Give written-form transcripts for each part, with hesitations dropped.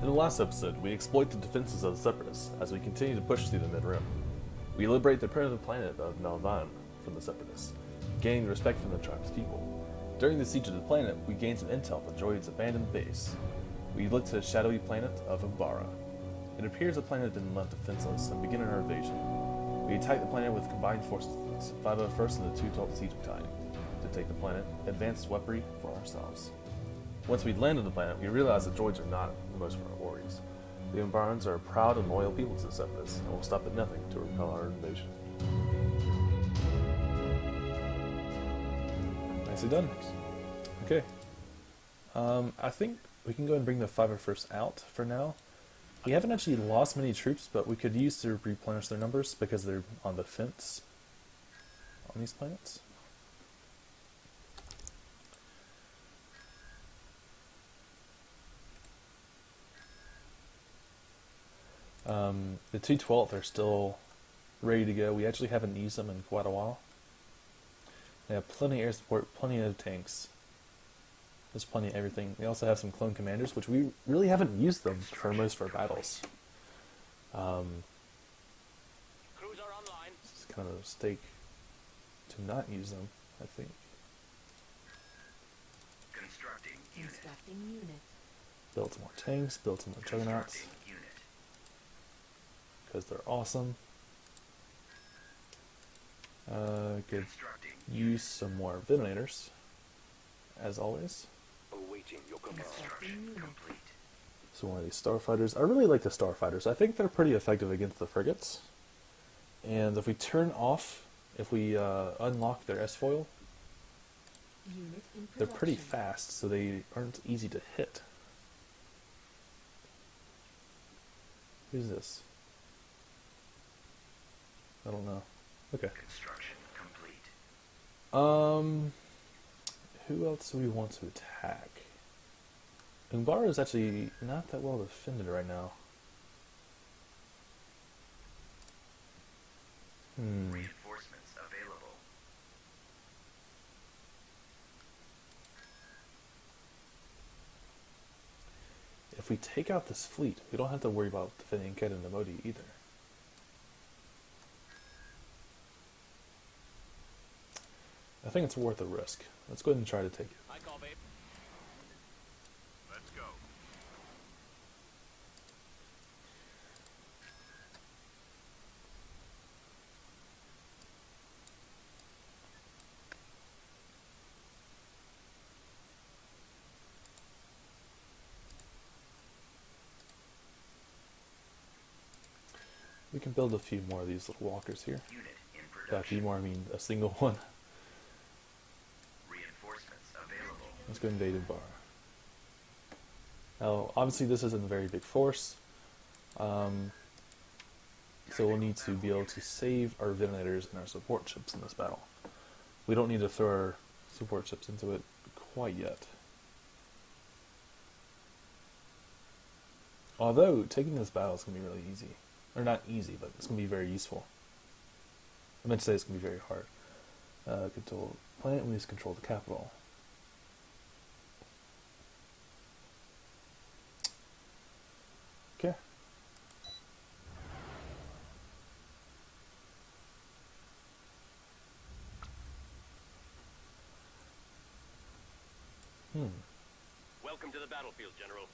In the last episode, we exploit the defenses of the Separatists as we continue to push through the Mid-Rim. We liberate the primitive planet of Melvan from the Separatists, gaining respect from the tribe's people. During the siege of the planet, we gained some intel on the droid's abandoned base. We looked to the shadowy planet of Umbara. It appears the planet had been left defenseless and began our invasion. We attacked the planet with combined forces, 501st and the 212th Siege Battalion, to take the planet, advanced weaponry for ourselves. Once we land on the planet, we realized that droids are not the most of our worries. The Umbarans are a proud and loyal people to the Separatists, and will stop at nothing to repel our invasion. Nicely done. Okay. I think we can go and bring the 501st out for now. We haven't actually lost many troops, but we could use to replenish their numbers because they're on the fence on these planets. The 212th are still ready to go. We actually haven't used them in quite a while. They have plenty of air support, plenty of tanks. There's plenty of everything. They also have some clone commanders, which we really haven't used them for most of our battles. Crews are online. It's kind of a mistake to not use them, I think. Constructing unit. Build some more tanks, build some more juggernauts, Constructing unit. because they're awesome. Could Constructing use some more Gingenators, as always. Awaiting your command. construction complete. So one of these starfighters. I really like the starfighters. I think they're pretty effective against the frigates. And if we turn off, if we unlock their S-foil, they're pretty fast, so they aren't easy to hit. Who's this? I don't know. Okay. Construction complete. Who else do we want to attack? Umbara is actually not that well defended right now. Reinforcements available. If we take out this fleet, we don't have to worry about defending Ket and Modi either. I think it's worth a risk. Let's go ahead and try to take it. I call, babe. Let's go. We can build a few more of these little walkers here. Unit in By a few production. more, I mean a single one. Reinforcements available. Let's go invade Umbara. Now, obviously this isn't a very big force, so we'll need to be able to save our Gingenators and our support ships in this battle. We don't need to throw our support ships into it quite yet. Although, taking this battle is going to be really easy. Or not easy, but it's going to be very useful. I meant to say it's going to be very hard. Control the planet, we need to control the capital. Okay. Welcome to the battlefield, General.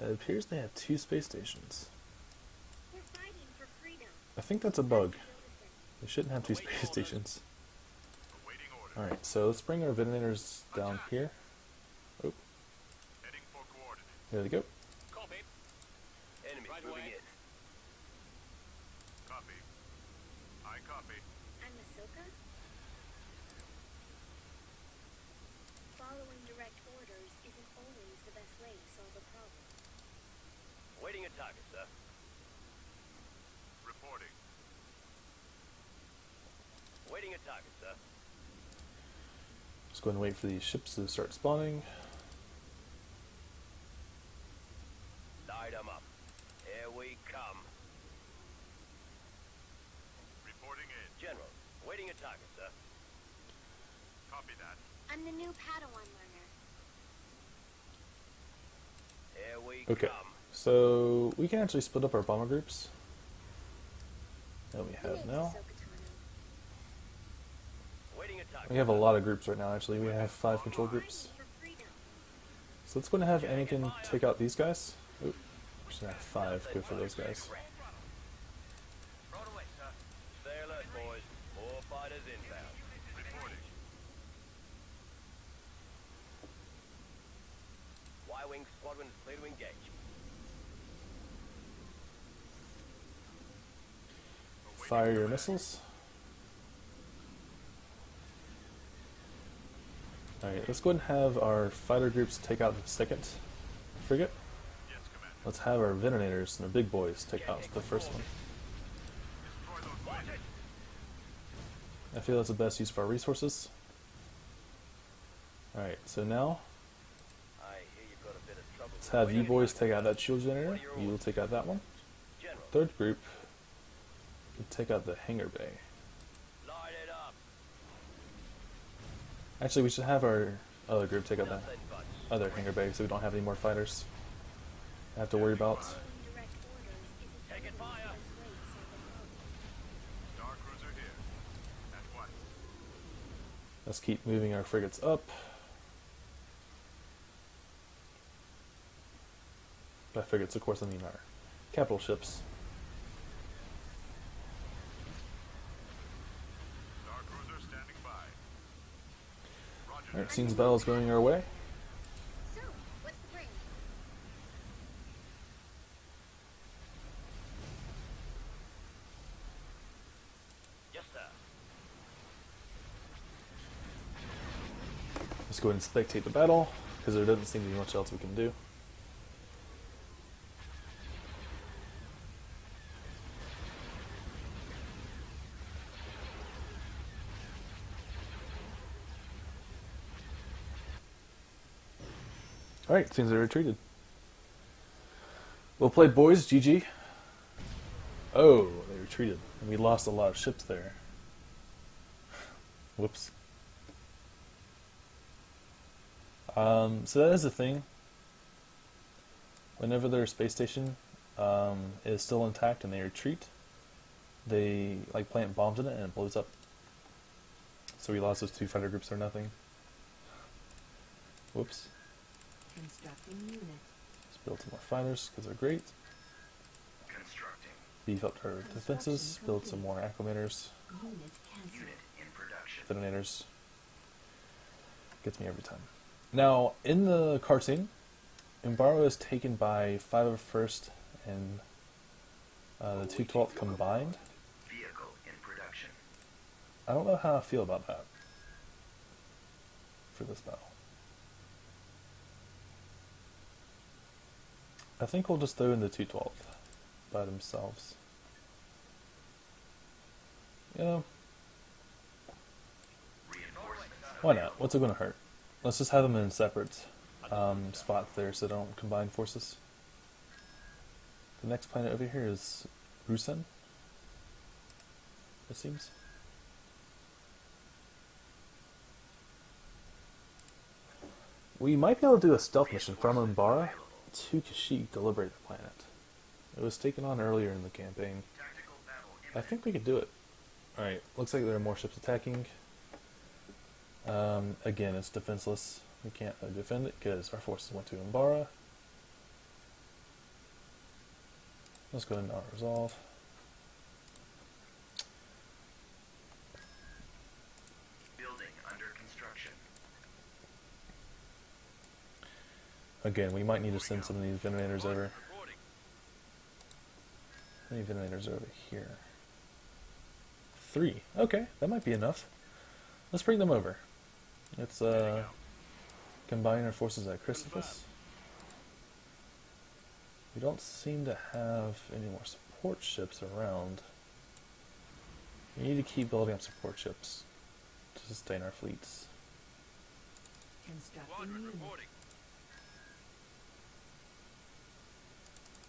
It appears they have 2 space stations. We're fighting for freedom. I think that's a bug. They shouldn't have 2 space stations. Awaiting order. Alright, so let's bring our Gingenators down here. Oh, Heading for coordinates. there they go. Call, babe. Enemy right moving in. Copy. I copy. I'm Ahsoka. Following direct orders isn't always the best way to solve a problem. Waiting a target, sir. Reporting. Waiting a target, sir. Just going to wait for these ships to start spawning. Light 'em up. Here we come. Reporting in. General, waiting a target, sir. Copy that. I'm the new Padawan learner. Here we Okay, so we can actually split up our bomber groups that we have now. Waiting attack. We have a lot of groups right now, actually. We have 5 control groups. So let's go and have Anakin take out these guys. Oop, we should have 5 go for those guys. Right away, sir. Stay alert, boys. More fighters inbound. Reporting. Y-wing squadron is clear to engage. Fire your missiles. Alright, let's go ahead and have our fighter groups take out the second frigate. Yes, Commander. Let's have our Venerators and our big boys take out the first one. Destroy those waves. I feel that's the best use for our resources. Alright, so now I hear you've got a bit of trouble. let's have you boys take out that shield generator. You will take out that one. General, Third group can take out the hangar bay. light it up. Actually, we should have our other group take out that Nothing but other hangar bay so we don't have any more fighters I have to worry about. taking fire. Star Cruiser here. At once. Let's keep moving our frigates up. By frigates, of course, I mean our capital ships. Star Cruiser standing by. Roger Alright, that. seems battle's going our way. So, what's the brain? Yes, sir. Let's go ahead and spectate the battle, because there doesn't seem to be much else we can do. Alright, seems they retreated. Well played, boys. GG. Oh, they retreated. And we lost a lot of ships there. Whoops. So that is the thing. Whenever their space station is still intact and they retreat, they like plant bombs in it and it blows up. So we lost those 2 fighter groups or nothing. Whoops. Constructing unit. Let's build some more fighters because they're great. Constructing. Beef up our defenses. Build some more acclimators, Unit cancelled. Unit in production. detonators. Gets me every time. Now, in the cartoon, Umbara is taken by 501st and the 212th combined. Vehicle in production. I don't know how I feel about that for this battle. I think we'll just throw in the 212th by themselves. You know, Reinforcements. why not? What's it going to hurt? Let's just have them in separate spots there so they don't combine forces. The next planet over here is Rusen, it seems. We might be able to do a stealth mission from Umbara to Kashyyyk to liberate the planet. It was taken on earlier in the campaign. Tactical battle I think we could do it. Alright, looks like there are more ships attacking. Again, it's defenseless. We can't defend it because our forces went to Umbara. Let's go ahead and resolve. building under construction. Again, we might need to send some of these ventilators over. Reporting. How many ventilators are over here? 3. Okay, that might be enough. Let's bring them over. Let's combine our forces at Christophus. We don't seem to have any more support ships around. We need to keep building up support ships to sustain our fleets. Constructing Squadron unit. reporting.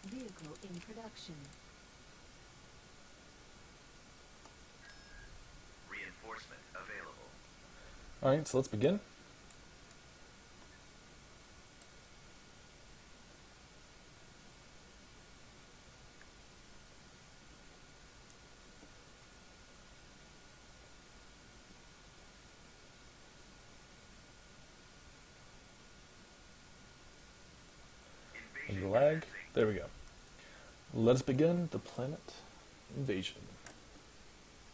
Vehicle in production. Reinforcement available. Alright, so let's begin. The lag. There we go. Let us begin the planet invasion.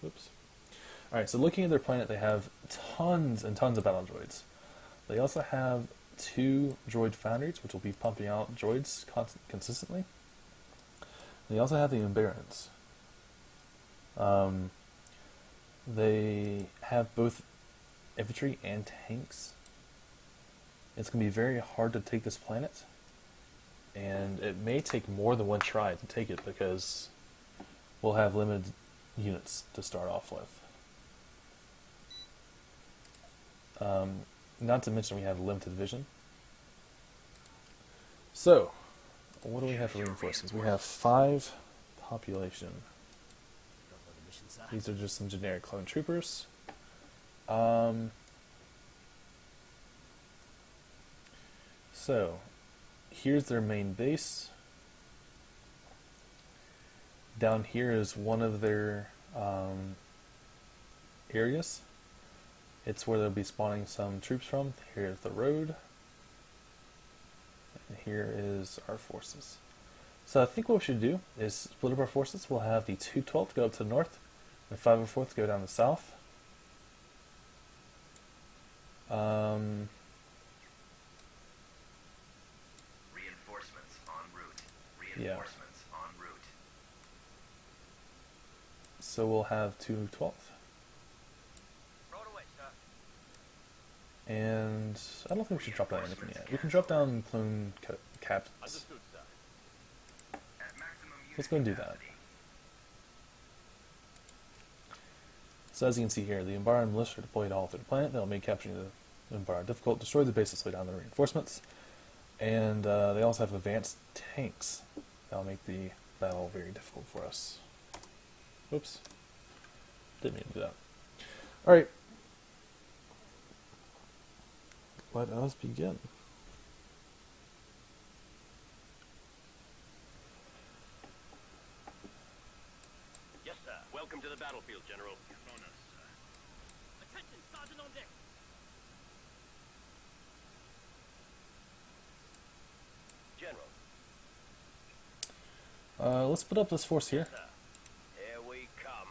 Oops. Alright, so looking at their planet, they have tons and tons of battle droids. They also have 2 droid foundries, which will be pumping out droids consistently. They also have the Umbarans. They have both infantry and tanks. It's going to be very hard to take this planet, and it may take more than one try to take it because we'll have limited units to start off with. Not to mention we have limited vision. So, what do we have for reinforcements? We have 5 population. These are just some generic clone troopers. So, here's their main base. Down here is one of their areas. It's where they'll be spawning some troops from. Here's the road. And here is our forces. So I think what we should do is split up our forces. We'll have the 212th go up to the north, and 504th go down the south. Reinforcements en route. Yeah. Reinforcements en route. So we'll have 212th. Right away, sir. And I don't think we should drop down anything yet. We can drop down clone captains. Understood, sir. At maximum unit Let's go and do that. capacity. So as you can see here, the Umbara militia are deployed all over the planet. They'll make capturing the Umbara difficult, destroy the bases, lay down the reinforcements, and they also have advanced tanks. That'll make the battle very difficult for us. Oops. Didn't mean to do that. Alright. Let us begin. Yes, sir. Welcome to the battlefield, General. Attention, Sergeant on deck. General. Let's put up this force here. Sir. Here we come.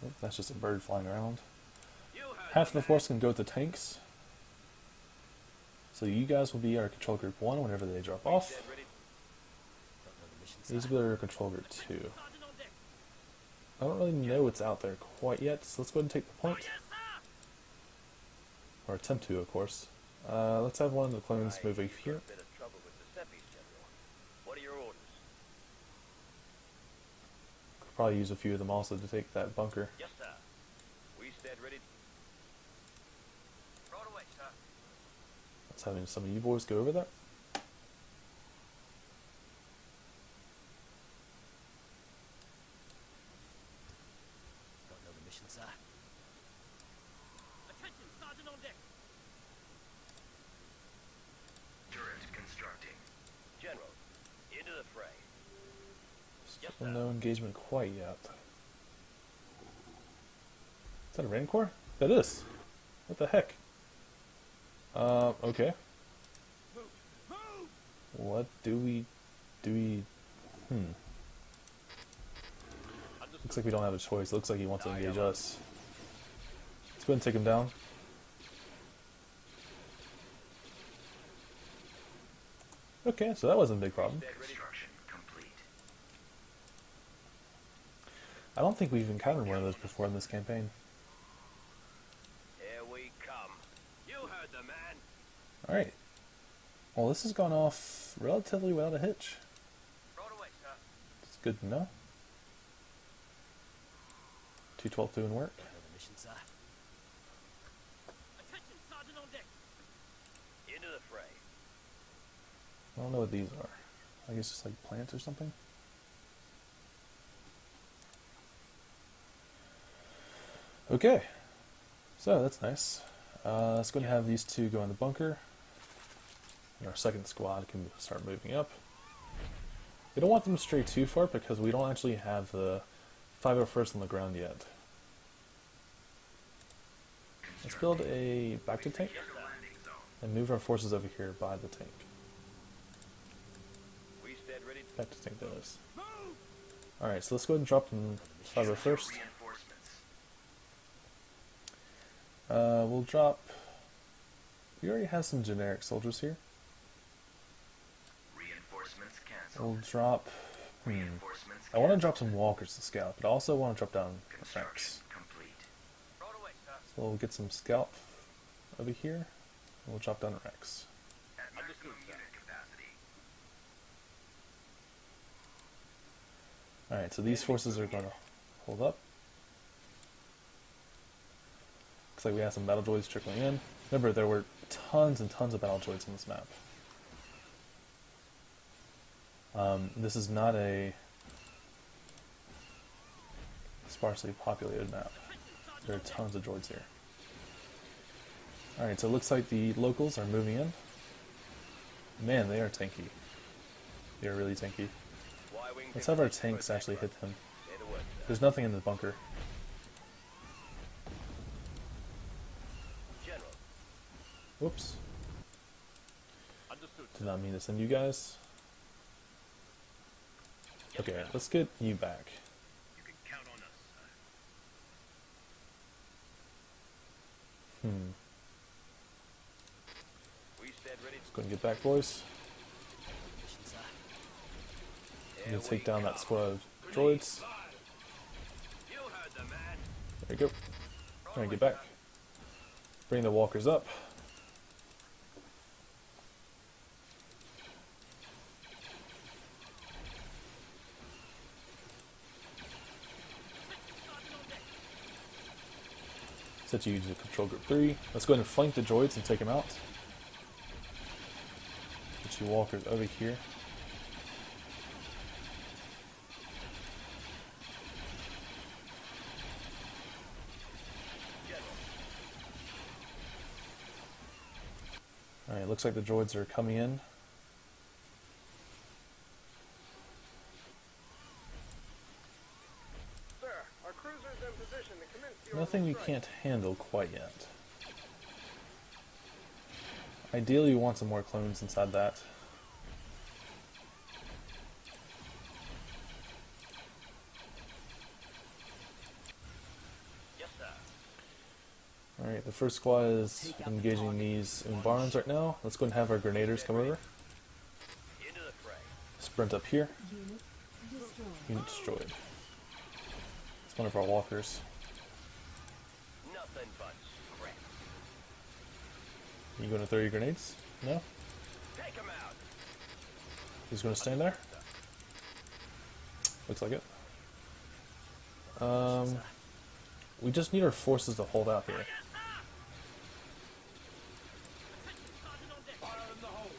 Oh, that's just a bird flying around. You heard Half of the force can go with the tanks. So you guys will be our control group 1 whenever they drop off. Dead ready. These will be our control group 2. Sergeant on deck. I don't really know what's out there quite yet, so let's go ahead and take the point. Yes, sir. Or attempt to, of course. Let's have one of the clones move over here. A bit of trouble with the Seppies, General. What are your orders? Could probably use a few of them also to take that bunker. Yes, sir. We stand ready. Right away, sir. Let's have some of you boys go over there. Don't know the mission, sir. Attention, Sergeant on deck. Turret constructing. General, into the fray. Yes, Still sir. no engagement quite yet. Is that a Rancor? That is. What the heck? Okay. Move. Move. What do we... Looks like we don't have a choice. Looks like he wants to engage us. Let's go ahead and take him down. Okay, so that wasn't a big problem. Construction complete. I don't think we've encountered one of those before in this campaign. Here we come. You heard the man. Alright. Well, this has gone off relatively without a hitch. Right away, sir. It's good to know. 212 doing work. Don't know the mission, sir. Attention, Sergeant on deck. Into the fray. I don't know what these are. I guess just like plants or something. Okay. So that's nice. Let's go ahead and have these two go in the bunker. And our second squad can start moving up. We don't want them to stray too far because we don't actually have the 501st on the ground yet. Let's build a back to tank Secure landing zone. and move our forces over here by the tank. ready. I have to think that is. Alright, so let's go ahead and drop them fiber first. Reinforcements. We'll drop... We already have some generic soldiers here. Reinforcements canceled. We'll drop... Reinforcements I want to canceled. drop some walkers to scout, but I also want to drop down Construction Rex. complete. Right away, sir. So we'll get some scout over here, and we'll drop down Rex. At Understood, maximum sir. unit capacity. Alright, so these forces are going to hold up. Looks like we have some battle droids trickling in. Remember, there were tons and tons of battle droids on this map. This is not a sparsely populated map. There are tons of droids here. Alright, so it looks like the locals are moving in. Man, they are tanky. They are really tanky. Y-wing Let's have our tanks actually hit them. Say the word, sir. There's nothing in the bunker. General. Whoops. Understood. Did not mean to send you guys. Okay, let's get you back. You can count on us, sir. We said ready. Let's go and get back, boys. Mission, sir. I'm gonna take down that squad of droids. You heard the man. There you go. Alright, get back. Bring the walkers up. Set you to control group 3. Let's go ahead and flank the droids and take them out. Get you walkers over here. Alright, looks like the droids are coming in. Sir, our cruiser's in position to commence the Nothing we orbital can't handle quite yet. Ideally, we want some more clones inside that. Yes, sir. Alright, the first squad is engaging these Umbarans right now. Let's go and have our grenadiers come over. Into the fray. Sprint up here. Unit destroyed. Unit destroyed. It's one of our walkers. Nothing but scrap. You going to throw your grenades? No? Take him out. He's going to stand there? Looks like it. We just need our forces to hold out here. Sergeant on deck. Fire in the hole.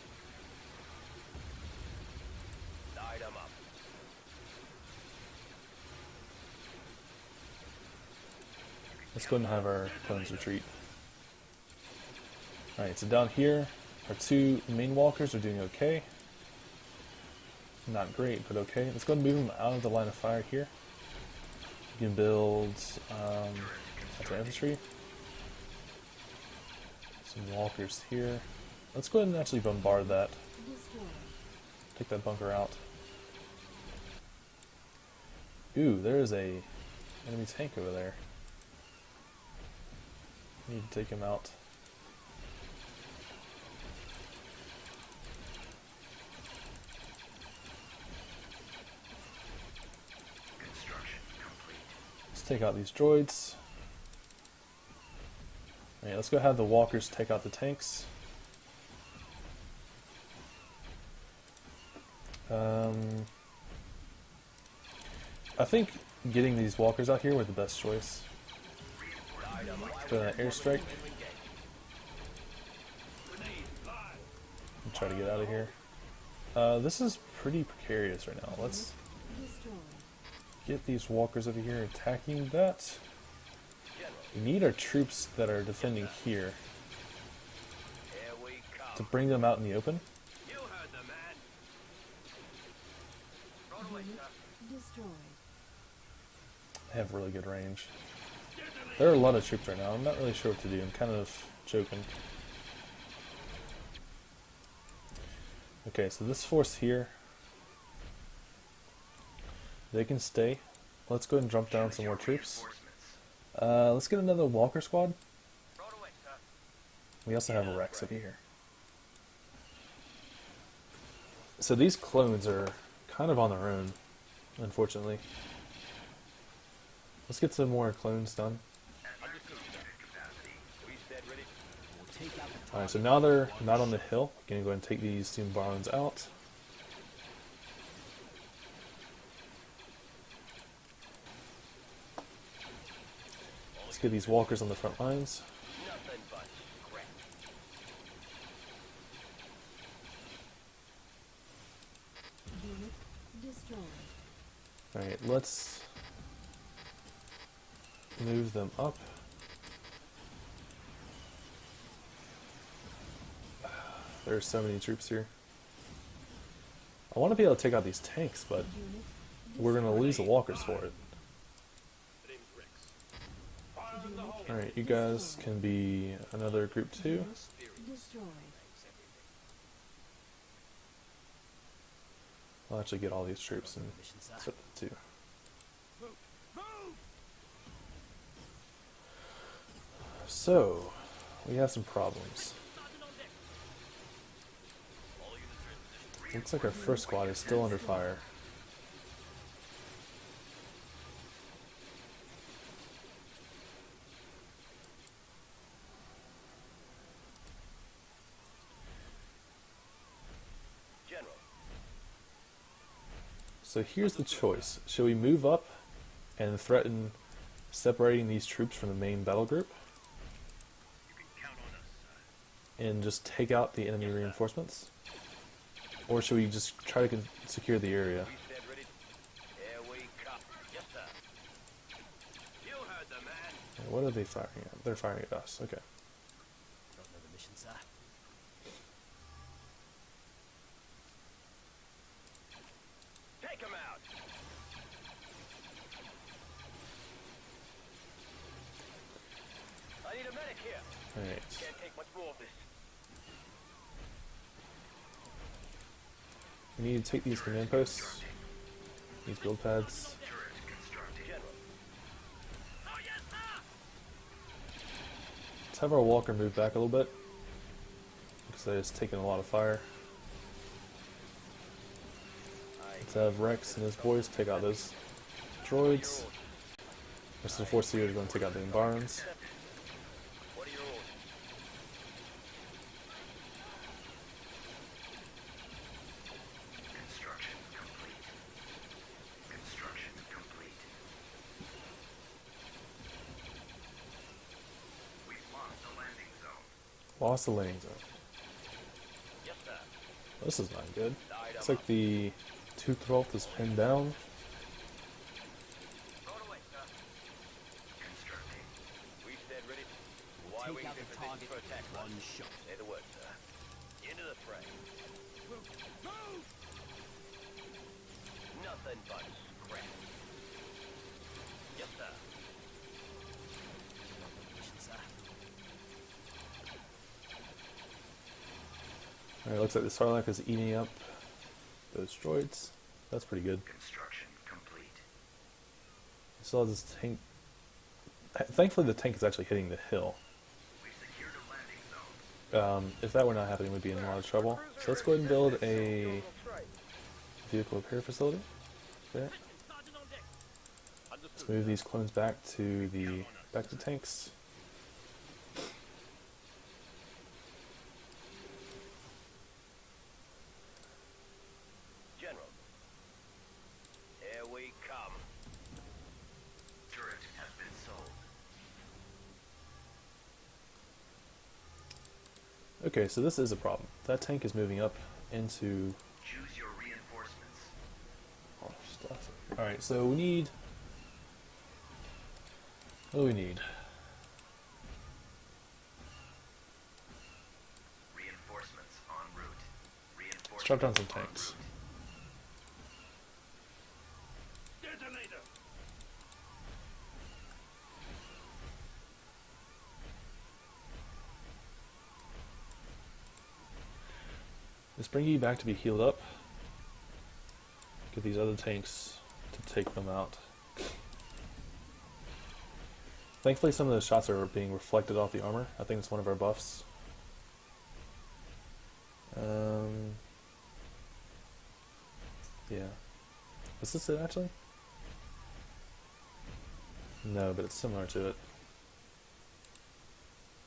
Light him up. Let's go ahead and have our clones retreat. Alright, so down here, our two main walkers are doing okay. Not great, but okay. Let's go ahead and move them out of the line of fire here. You can build infantry. Some walkers here. Let's go ahead and actually bombard that. Destroyed. Take that bunker out. Ooh, there is a enemy tank over there. Need to take him out. Construction complete. Let's take out these droids. Alright, let's go have the walkers take out the tanks. I think getting these walkers out here were the best choice. The airstrike. Try to get out of here. This is pretty precarious right now. Let's Destroyed. get these walkers over here attacking that. We need our troops that are defending here Here we to come. bring them out in the open. You heard the man. Right away, Unit sir. destroyed. They have really good range. There are a lot of troops right now. I'm not really sure what to do. I'm kind of joking. Okay, so this force here They can stay. Let's go ahead and jump down some more troops. Reinforcements. Let's get another Walker squad. Right away, sir. We also have a Rex over here. So these clones are kind of on their own, unfortunately. Let's get some more clones done. Capacity. We stand ready. We'll take out the Alright, so now they're not on the hill. Gonna go ahead and take these Umbarans out. Let's get these walkers on the front lines. Nothing but crap. Unit destroyed. Alright, let's move them up. There's so many troops here. I want to be able to take out these tanks, but Unit we're going to lose the walkers for it. Alright, you guys can be another group 2. destroyed. I'll actually get all these troops and mission, sir. set the 2. So, we have some problems. Looks like our first squad is still under fire. General. So here's the choice. Should we move up and threaten separating these troops from the main battle group? And just take out the enemy reinforcements? Or should we just try to secure the area? We stand ready. Here we come. Yes, sir. You heard the man. What are they firing at? They're firing at us. Okay. Got another mission, sir. Take him out. I need a medic here. Alright. Can't take much more of this. We need to take these command posts. These build pads. Turret constructed. General. Let's have our walker move back a little bit. Because they're just taking a lot of fire. Let's have Rex and his boys take out those droids. Rest of the force here is going to take out the Umbarans. What are your orders? Construction complete. Construction complete. We've lost the landing zone. Lost the landing zone. Yes, sir. This is not good. Light 'em Looks like the 212th is pinned down. Right away, sir. Constructing. We stand ready. We'll Why take wings out in the position target for attack. with one shot. Say the word, sir. Into the fray. Nothing but crap. Yes, sir. Got another mission, sir. Alright, looks like the Sarlacc is eating up those droids. That's pretty good. Construction complete. Still has this tank. Thankfully, the tank is actually hitting the hill. We've secured a landing zone. If that were not happening, we'd be in a lot of trouble. So let's go ahead and build a vehicle repair facility. There. Sergeant on deck. Let's move these clones back to the tanks. General. Here we come. Turret has been sold. Okay, so this is a problem. That tank is moving up into Choose your reinforcements. all stuff. Alright, so we need. What do we need? Reinforcements en route. Reinforcements Let's drop down some en tanks. Gingernator! Let's bring you back to be healed up. Get these other tanks to to take them out. Thankfully, some of the shots are being reflected off the armor. I think it's one of our buffs. Yeah. Is this it, actually? No, but it's similar to it.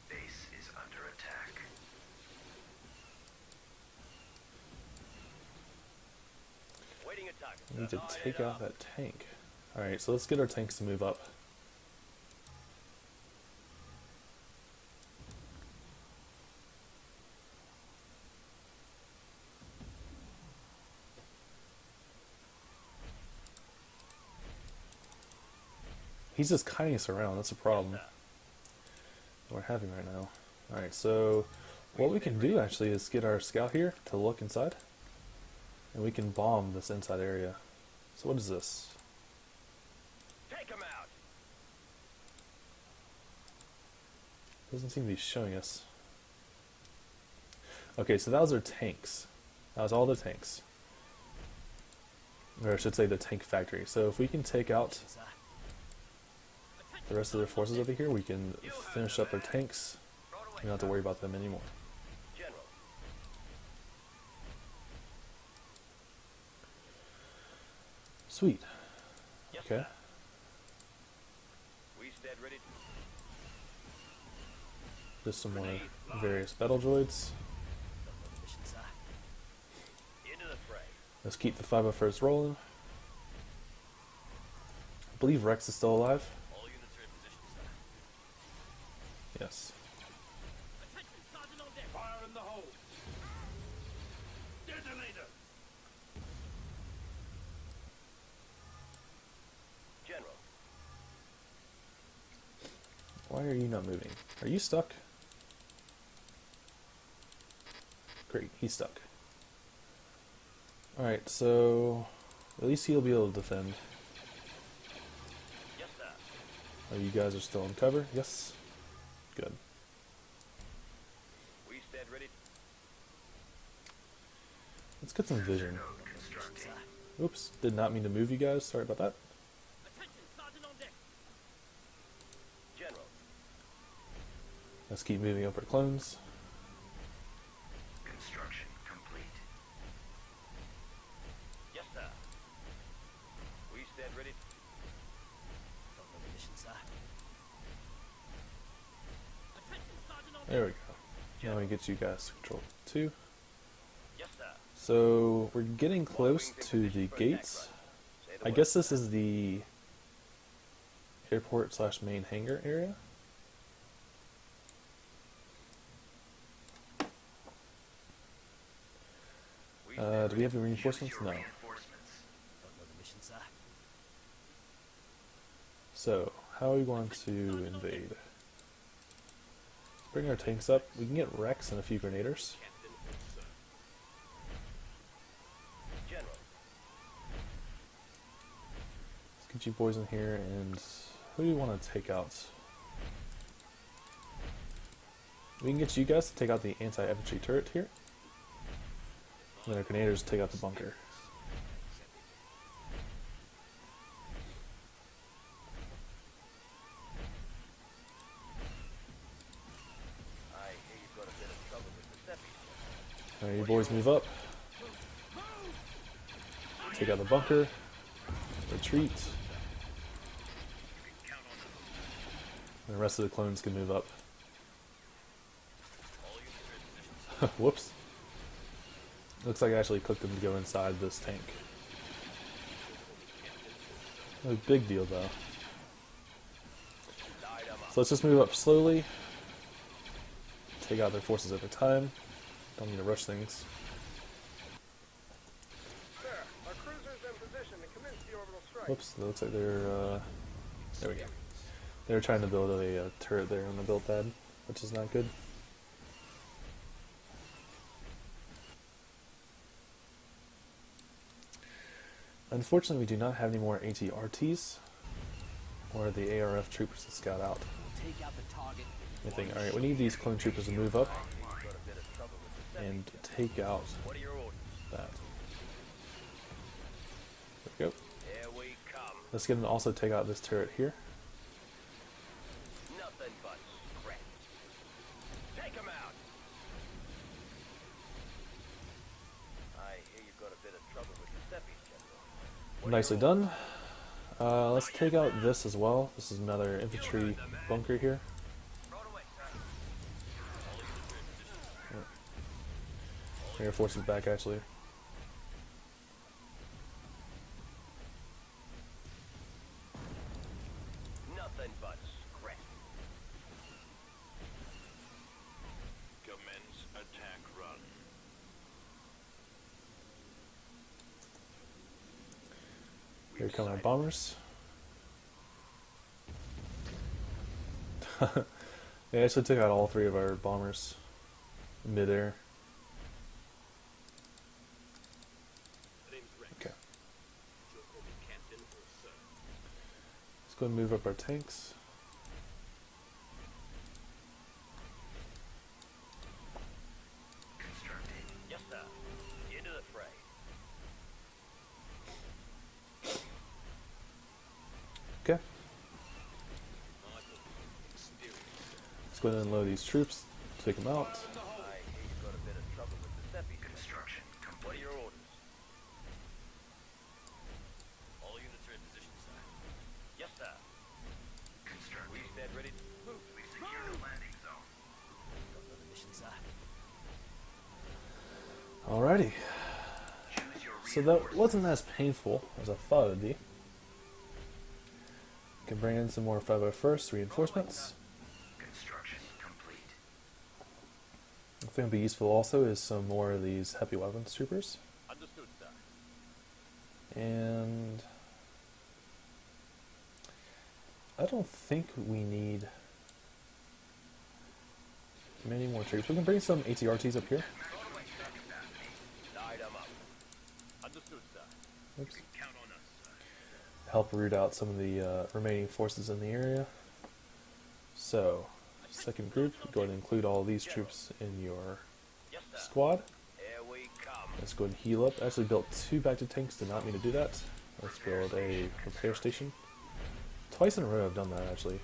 Base is under attack. Waiting a target. We need to take out that tank. Alright, so let's get our tanks to move up. He's just kiting us around, that's a problem that we're having right now. Alright, so what we can do actually is get our scout here to look inside. And we can bomb this inside area. So what is this? Take him out. Doesn't seem to be showing us. Okay, so that was our tanks. That was all the tanks. Or I should say the tank factory. So if we can take out Sir. the rest of their forces over here, we can finish up our tanks. We don't have to worry about them anymore. General. Sweet. Yes, Okay. sir. We stand ready. Just some more various battle droids. Don't know the mission, sir. Into the fray. Let's keep the 501st rolling. I believe Rex is still alive. All units are in position, sir. Yes. Attention, Sergeant on deck. Fire in the hole! Gingernator! General. Why are you not moving? Are you stuck? Great, he's stuck. Alright, so at least he'll be able to defend. Yes, sir. Oh, you guys are still in cover? Yes. Good. We stand ready. Let's get some vision. Node constructing. Oops, did not mean to move you guys. Sorry about that. Attention, Sergeant on deck. General. Let's keep moving up our clones. Construction complete. Yes, sir. We stand ready. Don't know the mission, sir. Attention, Sergeant on deck. There we go. Now we get you guys to control 2. Yes, sir. So we're getting close to the gates. Say the I word. guess this is the airport / main hangar area. Do we have any reinforcements? Your No. reinforcements. Don't know the mission, sir. So, how are we going to invade? Bring our tanks up. We can get Rex and a few grenadiers. General. Let's get you boys in here, and who do you want to take out? We can get you guys to take out the anti-infantry turret here. And then our grenadiers take out the bunker. I hear you've got a bit of trouble with the Seppies. Alright, you boys move up. Take out the bunker. Retreat. And the rest of the clones can move up. All units are in position. Whoops. Looks like I actually clicked them to go inside this tank. No big deal though. Light 'em up. So let's just move up slowly. Take out their forces over time. Don't need to rush things. Sir, our cruiser's in position to commence the orbital strike. Whoops, it looks like they're, there we go. They're trying to build a turret there on the build pad, which is not good. Unfortunately, we do not have any more AT-RTs or the ARF troopers to scout out Take out the target. anything. Alright, we need these clone troopers to move up You've got a bit of trouble with the Seppies. and take out What are your orders? that. There we go. Here we Let's get and also take out this turret here. Nothing but scrap. Take him out. I hear you've got a bit of trouble with the Seppies, General. Nicely done. Let's take out this as well. This is another infantry bunker here. Throw it away, sir. Air Force is back actually. Nothing but scrap. Commence attack run. Here come our bombers. They actually took out all three of our bombers mid-air. Okay. Let's go and move up our tanks. Constructed. Yes, sir. Into the fray. Okay. Let's go ahead and load these troops. Take them out. I hear you've got a bit of trouble with the Seppies. Construction What are complete. your orders? All units are in position, sir. Yes, sir. We Constructing. stand ready to move. We've secured the landing zone. Got another mission, sir. Alrighty. Choose your So that wasn't as painful as I thought it'd be. Can bring in some more 501st reinforcements. construction complete. I think it'd be useful also is some more of these heavy weapons troopers. Understood, sir. And I don't think we need many more troops. We can bring some ATRTs up here. Light 'em up. Understood, sir. Oops. Count on us, sir. Help root out some of the remaining forces in the area. So, second group, go ahead and include all these troops in your Yes, sir. squad. Here we come. Let's go ahead and heal up. I actually built 2 back-to tanks, did not mean to do that. Let's build a repair station. Twice in a row I've done that actually.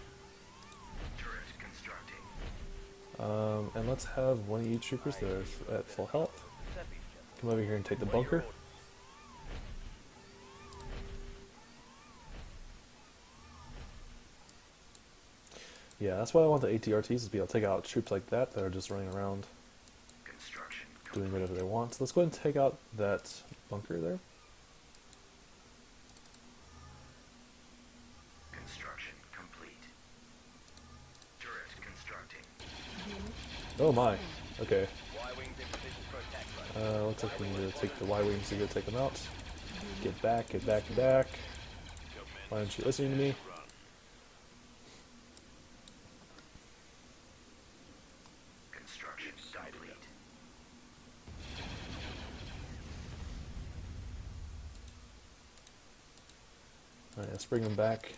Turret constructing. And let's have one of you troopers that are at full health. Seppies, General. Come over here and take the What are your bunker. orders? Yeah, that's why I want the ATRTs, is to be able to take out troops like that that are just running around Construction doing complete. whatever they want. So let's go ahead and take out that bunker there. Construction complete. Turret constructing. Oh my. Okay. Y-wings in position for attack run. Looks like we need to take the Y-wings to go take them out. Get back, get back, get back. Why aren't you listening to me? Construction complete. Alright, let's bring them back.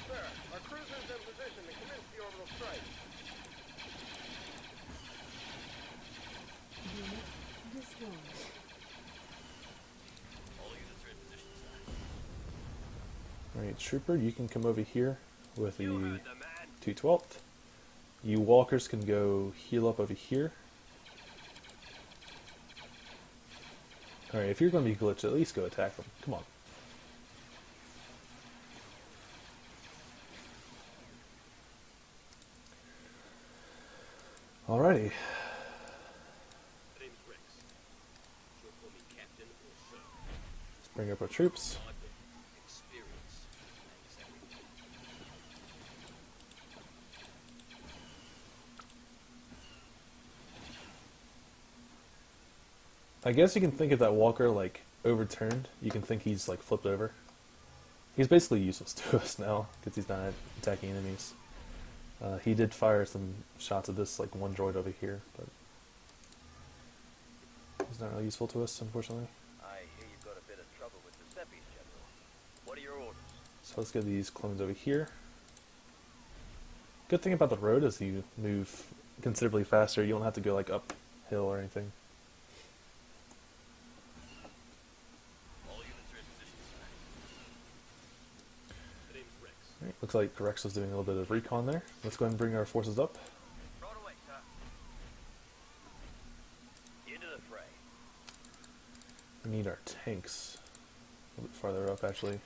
Sir, our cruiser's in position to commence the orbital strike. Unit destroyed. All units are in position, sir. Alright, Trooper, you can come over here with the You heard the man. 212th. You walkers can go heal up over here. Alright, if you're going to be glitched, at least go attack them. Come on. Alrighty. My name's Rex. You'll call me Captain or Sir. Let's bring up our troops. I've been experience. Makes everything. I guess you can think of that walker like overturned. You can think he's like flipped over. He's basically useless to us now because he's not attacking enemies. He did fire some shots at this like one droid over here, but he's not really useful to us, unfortunately. I hear you've got a bit of trouble with the Seppies, General. What are your orders? So let's get these clones over here. Good thing about the road is you move considerably faster. You don't have to go like uphill or anything. looks like Rex was doing a little bit of recon there. Let's go ahead and bring our forces up. Right away, sir. Into the fray. We need our tanks a little bit farther up, actually.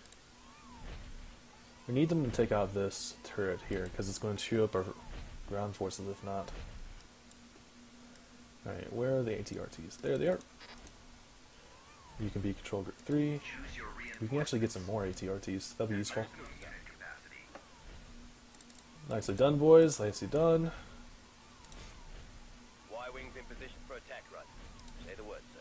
We need them to take out this turret here, because it's going to chew up our ground forces if not. Alright, where are the ATRTs? There they are. You can be control group 3. Choose your We can actually get some more ATRTs. That'll be useful. unit capacity. Nicely done, boys. Nicely done. Y-wings in position for attack run. Say the word, sir.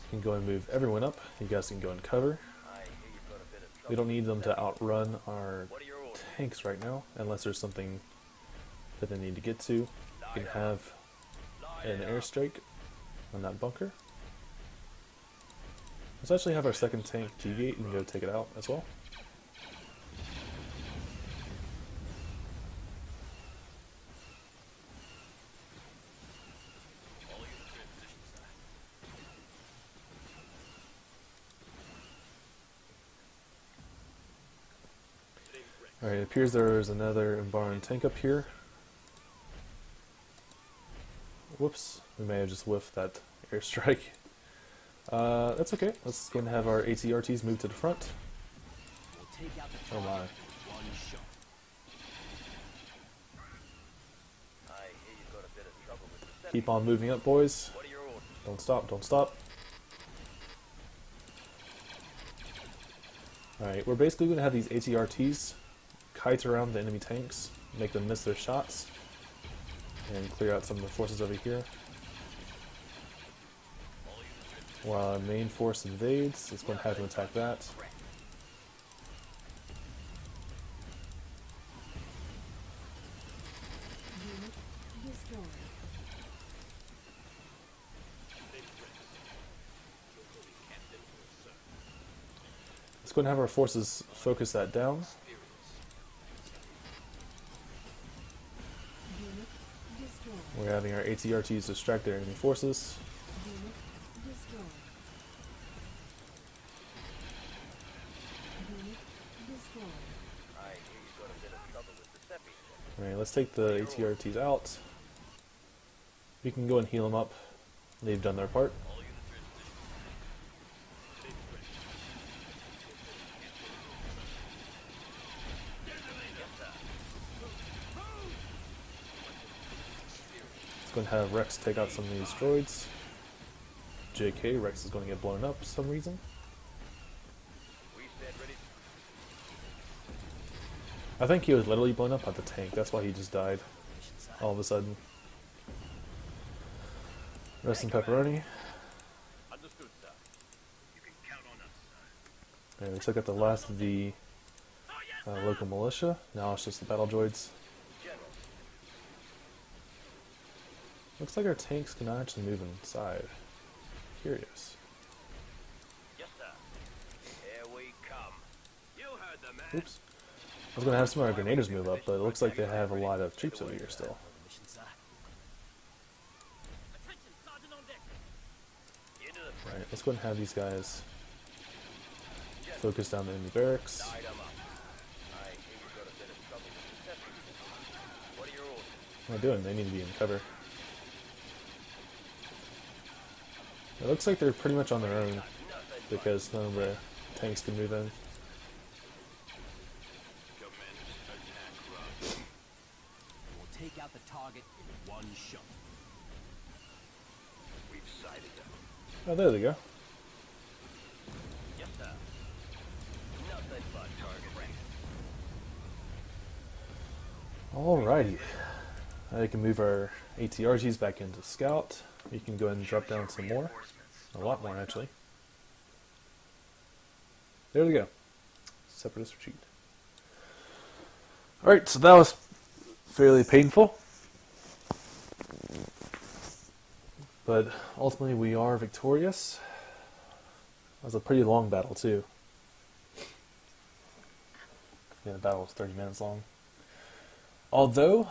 You can go and move everyone up. You guys can go and cover. I hear you've got a bit of trouble. We don't need them to outrun our What are your orders? tanks right now, unless there's something that they need to get to. You can have an airstrike on that bunker. Let's actually have our second tank deviate and go take it out as well. Alright, it appears there's another Umbara tank up here. Whoops, we may have just whiffed that airstrike. That's okay. Let's go and have our ATRTs move to the front. We'll take out the Oh my. one shot. I hear you've got a bit of trouble with the seppi. Keep on moving up, boys. What are your orders? Don't stop, don't stop. Alright, we're basically going to have these ATRTs kite around the enemy tanks, make them miss their shots, and clear out some of the forces over here. While our main force invades, it's going to have to attack that. Unit destroyed. Let's go and have our forces focus that down. Unit destroyed. We're having our ATRTs distract their enemy forces. Unit destroyed. Unit destroyed. I hear you've got a bit of trouble with the seppi. Alright, let's take the ATRTs out. We can go and heal them up. They've done their part. Let's go and have Rex take out some of these droids. JK, Rex is going to get blown up for some reason. We stand ready. I think he was literally blown up by the tank. That's why he just died Mission all of a sudden. Rest in pepperoni. Understood, sir. You can count on us, sir. And we took out the last of the local militia. Now it's just the battle droids. General. Looks like our tanks can actually move inside. Curious. Yes, sir. Here we come. You heard the man. Oops. I was going to have some of our grenadiers move up, but it looks like they have a lot of troops over here still. mission, sir. Attention, sergeant on deck. Into the fray. Right, let's go ahead and have these guys focus down the enemy barracks. Light 'em up. I hear you've got a bit of trouble with the seppi. What are your orders? What am I doing? They need to be in cover. It looks like they're pretty much on their own because none of the tanks can move in. We'll take out the target in one shot. We've sighted them. Oh, there they go. Yes, sir. Nothing but target rank. Alrighty. Now we can move our ATRGs back into Scout. We can go ahead and drop down some more. A lot more, actually. There we go. Separatist retreat. Alright, so that was fairly painful. But ultimately we are victorious. That was a pretty long battle, too. Yeah, the battle was 30 minutes long. Although,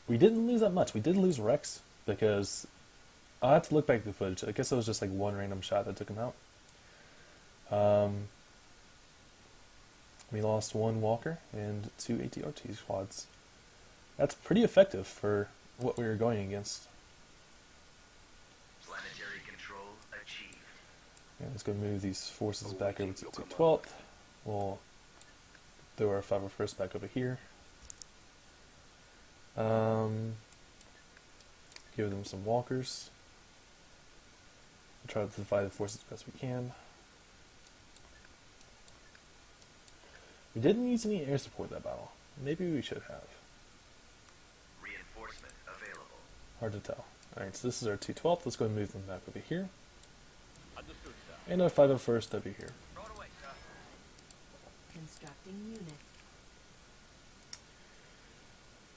we didn't lose that much. We did lose Rex, because I'll have to look back at the footage. I guess it was just like one random shot that took him out. We lost one walker and 2 ATRT squads. That's pretty effective for what we were going against. Planetary control achieved. Yeah, let's go move these forces back over to 212th. We'll throw our 501st back over here. Give them some walkers. Try to divide the forces as best we can. We didn't use any air support that battle. Maybe we should have. Reinforcement available. Hard to tell. Alright, so this is our 212th. Let's go and move them back over here. Understood, sir. And our 501st over here. Right away, sir. Constructing unit.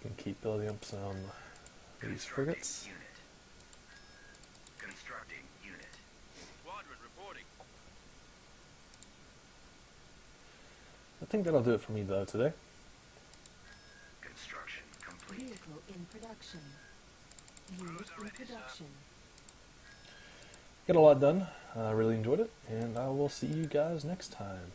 Can keep building up some these frigates. Unit. Constructing unit. Squadron reporting. I think that'll do it for me though today. Construction complete. Vehicle in production. Unit in production. Get a lot done. I really enjoyed it, and I will see you guys next time.